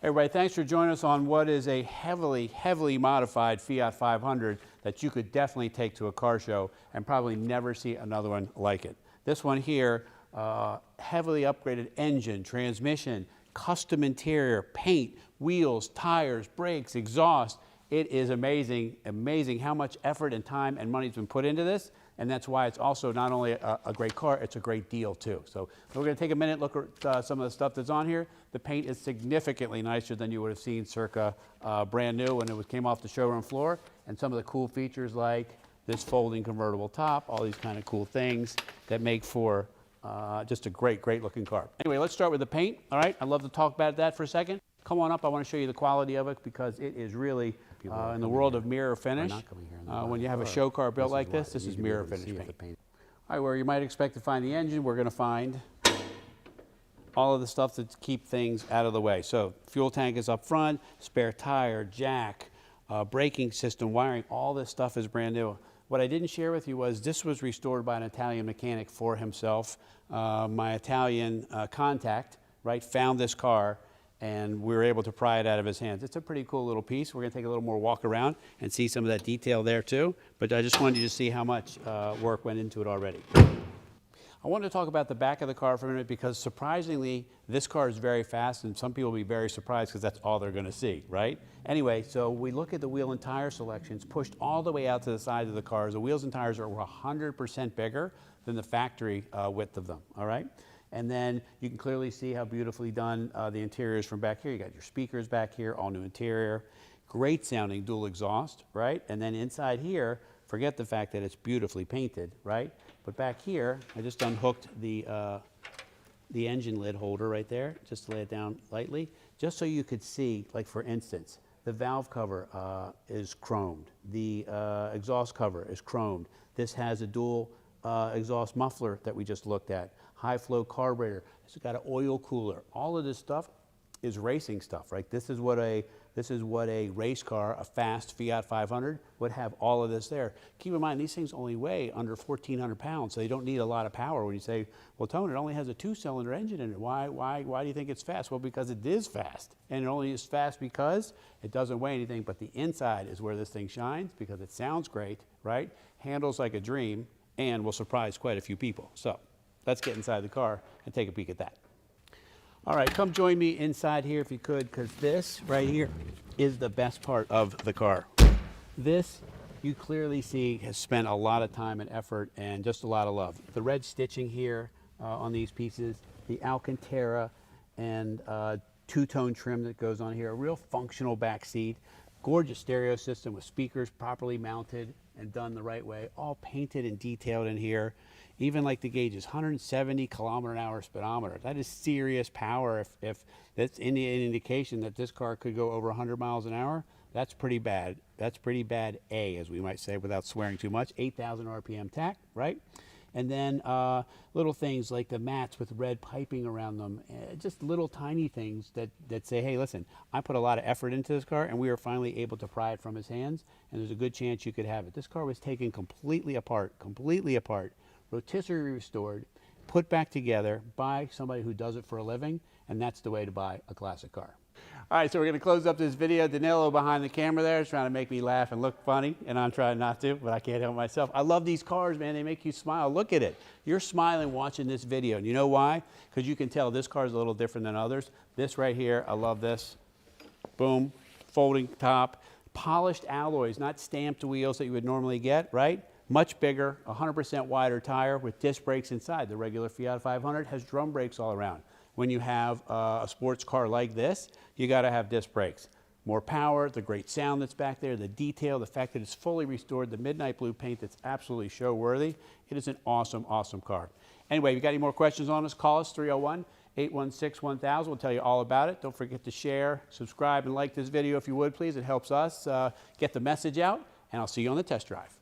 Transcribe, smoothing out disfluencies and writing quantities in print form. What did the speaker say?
Hey, everybody, thanks for joining us on what is a heavily modified Fiat 500 that you could definitely take to a car show and probably never see another one like it. This one here, heavily upgraded engine, transmission, custom interior, paint, wheels, tires, brakes, exhaust. It is amazing how much effort and time and money has been put into this. And that's why it's also not only a great car, it's a great deal too. So we're going to take a minute, look at some of the stuff that's on here. The paint is significantly nicer than you would have seen circa brand new when it came off the showroom floor. And some of the cool features like this folding convertible top, all these kind of cool things that make for just a great looking car. Anyway, let's start with the paint. All right, I'd love to talk about that for a second. Come on up, I want to show you the quality of it because it is really, in the world of mirror finish, when you have a show car built like this is mirror finish paint. All right, where you might expect to find the engine, we're going to find all of the stuff to keep things out of the way. So fuel tank is up front, spare tire, jack, braking system, wiring, all this stuff is brand new. What I didn't share with you was this was restored by an Italian mechanic for himself. My Italian contact, right, found this car and we were able to pry it out of his hands. It's a pretty cool little piece. We're going to take a little more walk around and see some of that detail there too. But I just wanted you to see how much work went into it already. I wanted to talk about the back of the car for a minute because surprisingly, this car is very fast and some people will be very surprised because that's all they're going to see, right? Anyway, so we look at the wheel and tire selections pushed all the way out to the sides of the cars. The wheels and tires are 100% bigger than the factory width of them, all right? And then you can clearly see how beautifully done the interior is from back here. You got your speakers back here, all new interior, great sounding dual exhaust, right? And then inside here, forget the fact that it's beautifully painted, right? But back here, I just unhooked the engine lid holder right there, just to lay it down lightly, just so you could see, like for instance, the valve cover is chromed. The exhaust cover is chromed. This has a dual exhaust muffler that we just looked at. High flow carburetor. It's got an oil cooler. All of this stuff is racing stuff, right? This is what a race car, a fast Fiat 500 would have all of this there. Keep in mind, these things only weigh under 1,400 pounds, so they don't need a lot of power. When you say, well, Tone, it only has a 2-cylinder engine in it. Why do you think it's fast? Well, because it is fast. And it only is fast because it doesn't weigh anything, but the inside is where this thing shines because it sounds great, right? Handles like a dream and will surprise quite a few people. So let's get inside the car and take a peek at that. All right, come join me inside here if you could, because this right here is the best part of the car. This, you clearly see, has spent a lot of time and effort and just a lot of love. The red stitching here on these pieces, the Alcantara and two-tone trim that goes on here, a real functional back seat, gorgeous stereo system with speakers properly mounted and done the right way, all painted and detailed in here. Even like the gauges, 170 km/h speedometer. That is serious power. If that's any indication that this car could go over 100 miles an hour, that's pretty bad. That's pretty bad A, as we might say without swearing too much. 8,000 RPM tach, right? And then little things like the mats with red piping around them, just little tiny things that say, hey, listen, I put a lot of effort into this car and we were finally able to pry it from his hands and there's a good chance you could have it. This car was taken completely apart, rotisserie restored, put back together by somebody who does it for a living, and that's the way to buy a classic car. All right, so we're going to close up this video. Danilo behind the camera there is trying to make me laugh and look funny, and I'm trying not to, but I can't help myself. I love these cars, man. They make you smile. Look at it. You're smiling watching this video, and you know why? Because you can tell this car is a little different than others. This right here, I love this. Boom, folding top, polished alloys, not stamped wheels that you would normally get, right? Much bigger, 100% wider tire with disc brakes inside. The regular Fiat 500 has drum brakes all around. When you have a sports car like this, you got to have disc brakes. More power, the great sound that's back there, the detail, the fact that it's fully restored, the midnight blue paint that's absolutely show worthy. It is an awesome, awesome car. Anyway, if you got any more questions on us, call us 301-816-1000. We'll tell you all about it. Don't forget to share, subscribe, and like this video if you would, please. It helps us get the message out, and I'll see you on the test drive.